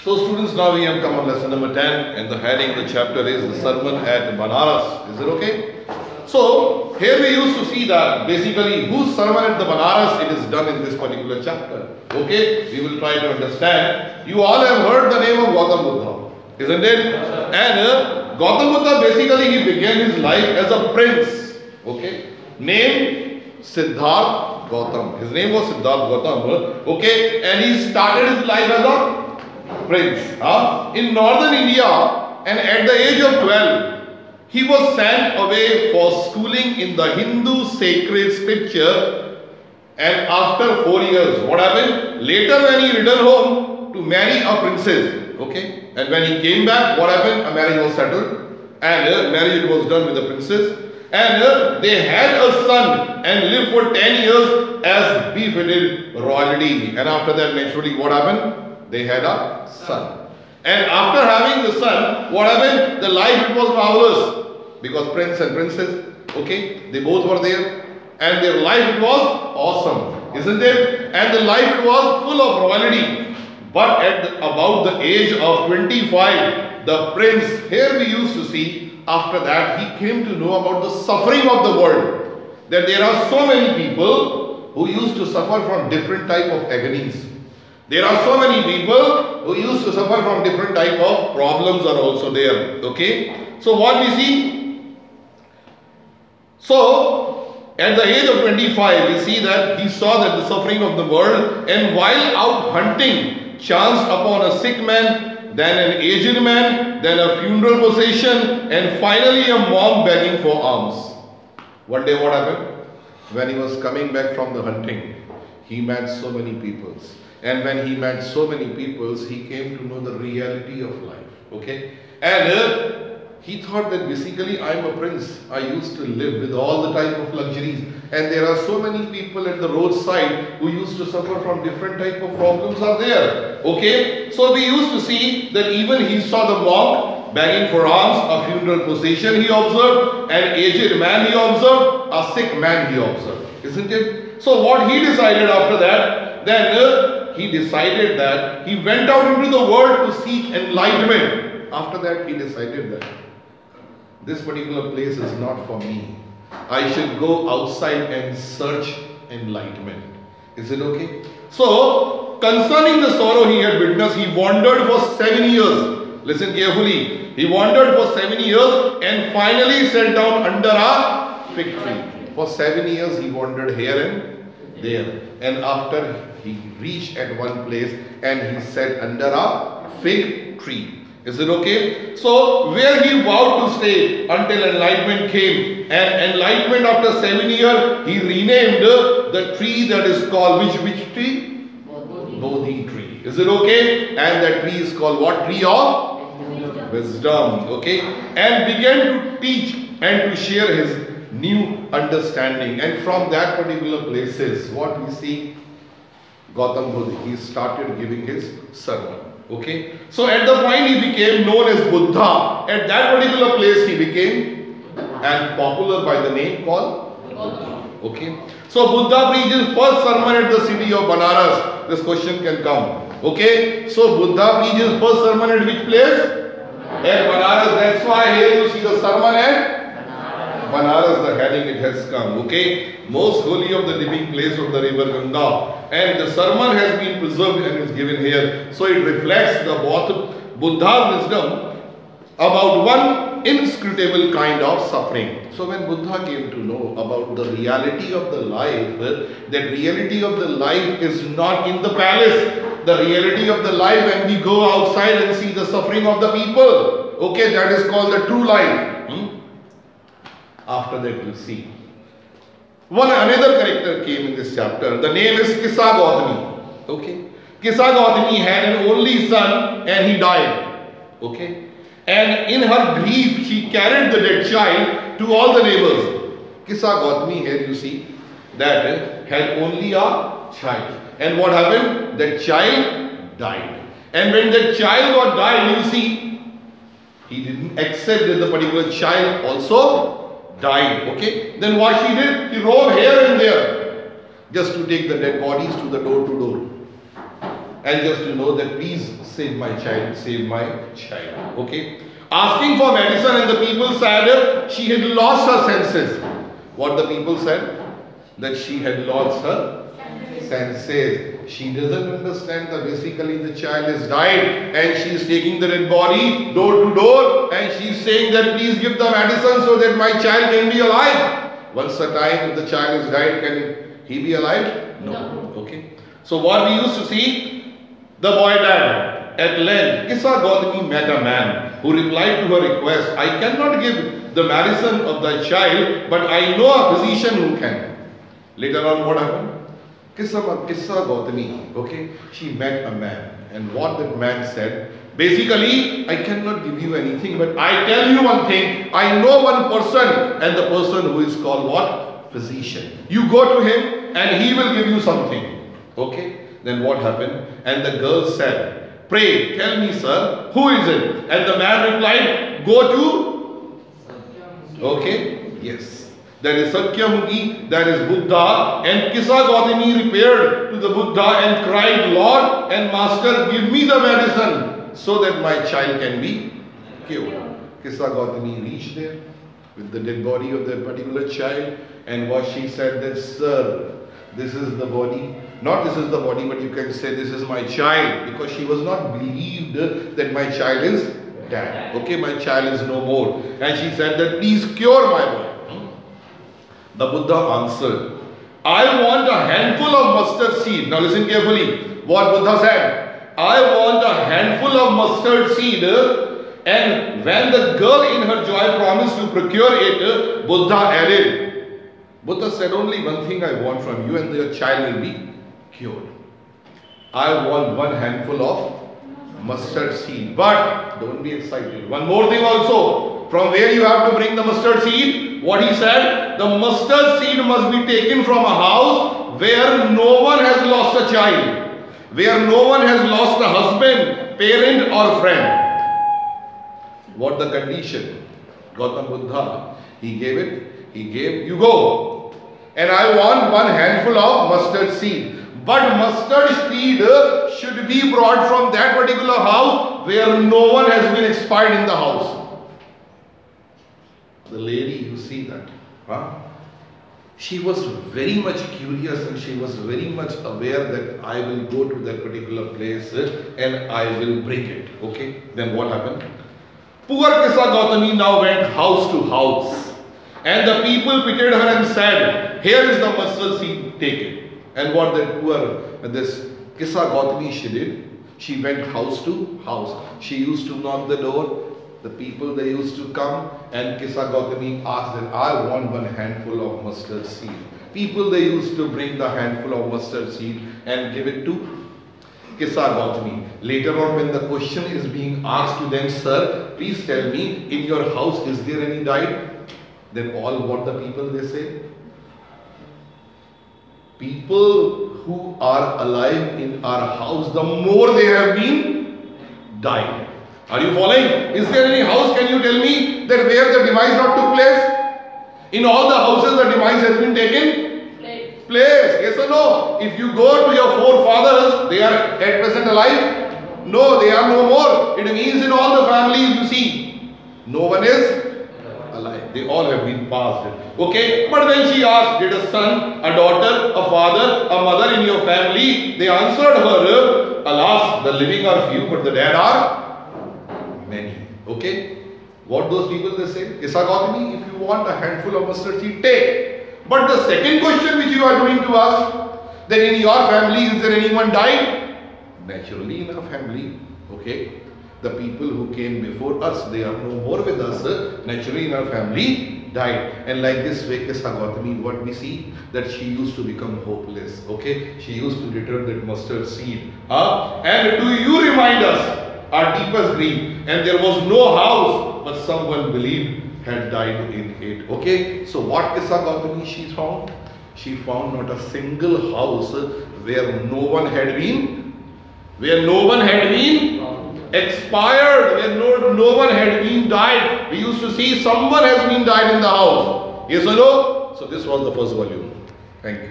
So students, now we have come on lesson number 10 and the heading of the chapter is the sermon at Banaras. Is it okay? So here we used to see that basically whose sermon at the Banaras it is done in this particular chapter. Okay, we will try to understand. You all have heard the name of Gautam Buddha, isn't it? And Gautam Buddha basically he began his life as a prince. Okay, name Siddhartha Gautam. His name was Siddhartha Gautam. Okay, and he started his life as a prince in northern India, and at the age of 12 he was sent away for schooling in the Hindu sacred scripture. And after 4 years, what happened? Later when he returned home to marry a princess, okay, and when he came back, what happened? A marriage was settled and marriage was done with the princess, and they had a son and lived for 10 years as befitted royalty. And after that, naturally, what happened? They had a son. And after having the son, what happened? The life, it was marvelous. Because prince and princess, okay, they both were there. And their life, it was awesome. Isn't it? And the life, it was full of royalty. But at about the age of 25, the prince, here we used to see, after that, he came to know about the suffering of the world. That there are so many people who used to suffer from different type of agonies. There are so many people who used to suffer from different type of problems are also there. Okay. So what we see? So at the age of 25, we see that he saw that the suffering of the world, and while out hunting, chanced upon a sick man, then an aged man, then a funeral procession, and finally a monk begging for alms. One day what happened? When he was coming back from the hunting, he met so many people. And when he met so many people, he came to know the reality of life. Okay? And he thought that basically I am a prince. I used to live with all the type of luxuries. And there are so many people at the roadside who used to suffer from different type of problems are there. Okay? So we used to see that even he saw the monk begging for alms, a funeral procession he observed, an aged man he observed, a sick man he observed. Isn't it? So what he decided after that, then he decided that he went out into the world to seek enlightenment. After that, he decided that this particular place is not for me. I should go outside and search enlightenment. Is it okay? So, concerning the sorrow he had witnessed, he wandered for 7 years. Listen carefully. He wandered for 7 years and finally sat down under a fig tree. For 7 years he wandered here and there. And after he reached at one place and he sat under a fig tree. Is it okay? So where he vowed to stay until enlightenment came, and enlightenment after 7 years he renamed the tree that is called which tree? Bodhi tree. Is it okay? And that tree is called what? Tree of wisdom. Okay? And began to teach and to share his new understanding. And from that particular places, what we see, Gautam Buddha, he started giving his sermon. Okay. So at the point he became known as Buddha. At that particular place he became and popular by the name called Buddha. Okay. So Buddha preached his first sermon at the city of Banaras. This question can come. Okay. So Buddha preached his first sermon at which place? At Banaras. That's why here you see the sermon at Banaras, the heading it has come. Okay. Most holy of the living place of the river Ganga. And the sermon has been preserved and is given here. So it reflects the Buddha's wisdom about one inscrutable kind of suffering. So when Buddha came to know about the reality of the life, that reality of the life is not in the palace. The reality of the life when we go outside and see the suffering of the people. Okay, that is called the true life. After that you see. Another character came in this chapter. The name is Kissa Gautami. Okay. Kissa Gautami had an only son and he died. Okay. And in her grief she carried the dead child to all the neighbors. Kissa Gautami here you see that had only a child. And what happened? That child died. And when that child got died, you see, he didn't accept that the particular child also died. Okay. Then what she did? She roamed here and there just to take the dead bodies to the door to door. and just to know that please save my child, save my child. Okay. Asking for medicine, and the people said she had lost her senses. What the people said? That she had lost her senses. She doesn't understand that basically the child has died and she is taking the dead body door to door and she is saying that please give the medicine so that my child can be alive. Once a time the child is died, can he be alive? No. Okay. So what we used to see, the boy died. At length, Kissa Gautami met a man who replied to her request, I cannot give the medicine of the child, but I know a physician who can. Later on, what happened? Kissa Gautami, okay, she met a man. And what that man said, basically, I cannot give you anything, but I tell you one thing, I know one person, and the person who is called what? Physician. You go to him and he will give you something. Okay? Then what happened? And the girl said, pray, tell me, sir, who is it? And the man replied, go to, okay, yes. That is Sakyamukhi, that is Buddha. And Kissa Gautami repaired to the Buddha and cried, Lord and Master, give me the medicine so that my child can be cured. Kissa Gautami reached there with the dead body of that particular child. And what she said that, sir, this is the body. Not this is the body, but you can say this is my child, because she was not believed that my child is dead. Okay, my child is no more. And she said that please cure my boy. The Buddha answered, I want a handful of mustard seed. Now listen carefully. What Buddha said, I want a handful of mustard seed. And when the girl in her joy promised to procure it, Buddha added, Buddha said, only one thing I want from you and your child will be cured. I want one handful of mustard seed. But don't be excited. One more thing also. From where you have to bring the mustard seed? What he said, the mustard seed must be taken from a house where no one has lost a child, where no one has lost a husband, parent or friend. What the condition? Gautam Buddha, he gave it. He gave, you go. And I want one handful of mustard seed. But mustard seed should be brought from that particular house where no one has been expired in the house. The lady, you see that, huh? She was very much curious and she was very much aware that I will go to that particular place and I will bring it. Okay, then what happened? Poor Kissa Gautami now went house to house. And the people pitied her and said, here is the mustard seed, take it. And what that this Kissa Gautami she did, she went house to house. She used to knock the door. The people, they used to come, and Kissa Gautami asked them, I want one handful of mustard seed. People, they used to bring the handful of mustard seed and give it to Kissa Gautami. Later on, when the question is being asked to them, sir, please tell me, in your house, is there any died? Then all what the people they say? People who are alive in our house, the more they have been died. Are you following? Is there any house, can you tell me, that where the demise not took place? In all the houses the demise has been taken? Place. Yes or no? If you go to your forefathers, they are at present alive? No, they are no more. It means in all the families you see, no one is alive. They all have been passed. Okay? But when she asked, did a son, a daughter, a father, a mother in your family? They answered her, alas, the living are few, but the dead are many. Okay? What those people they say? Kissa Gautami, if you want a handful of mustard seed, take. But the second question which you are doing to us, that in your family, is there anyone died? Naturally in our family. Okay? The people who came before us, they are no more with us. Naturally in our family died. And like this way, Kissa Gautami, what we see, that she used to become hopeless. Okay? She used to return that mustard seed. And do you remind us our deepest grief? And there was no house, but someone believed had died in it. Okay? So what Kissa Gautami she found? She found not a single house where no one had been, expired, where no one had been died. We used to see someone has been died in the house. Yes or no? So this was the first volume. Thank you.